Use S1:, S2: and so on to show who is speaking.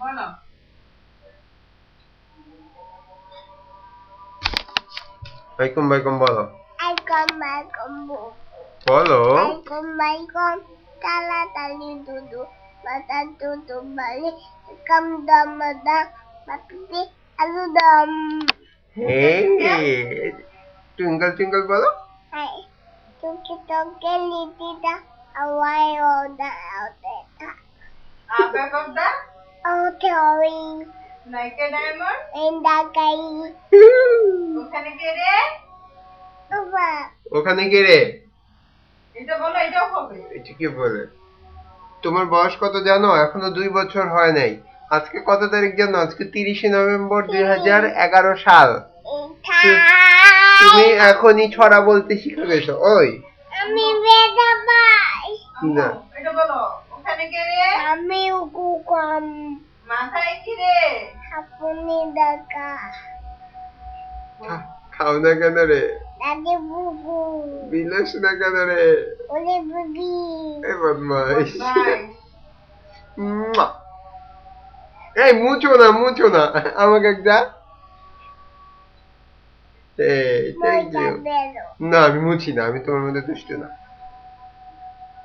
S1: Assalamualaikum bolo.
S2: Assalamualaikum
S1: Bolo.
S2: Assalamualaikum tala tali dudu mata dudu balik kam dam madam mati aludam.
S1: Hey, twinkle twinkle bolo.
S2: Hai tuki toke litida awai oda outeta.
S3: Apa kota?
S2: Otoring
S3: Nike Diamond?
S2: endakai
S3: ওখানে কে রে?
S2: uba
S1: ওখানে কে রে?
S3: এটা বলো, এটাও হবে।
S1: এটা কি বলে? তোমার বয়স কত জানো? এখনো 2 বছর হয় নাই। আজকে কত তারিখ জানো? আজকে 30শে নভেম্বর 2011 সাল। তুমি এখনই ছড়া বলতে শিখে গেছো। ওই
S2: আমি বেদা পাই
S1: না,
S3: এটা বলো, ওখানে কে রে?
S2: আমি উকুকাম
S3: মাথায় কি রে?
S2: আপনি ডাকা
S1: খাও না কেন রে?
S2: দাদি বুবু
S1: বিলাস না কেন রে?
S2: ওলে বুবি
S1: এ বদমাইশ।
S3: ভাই,
S1: মুয়া। এই মুছো না আমাকে একটা। এই থ্যাংক
S2: মজা
S1: ইউ।
S2: বেরো
S1: না আমি মুছি না, আমি তোমার মধ্যে দুষ্ট না।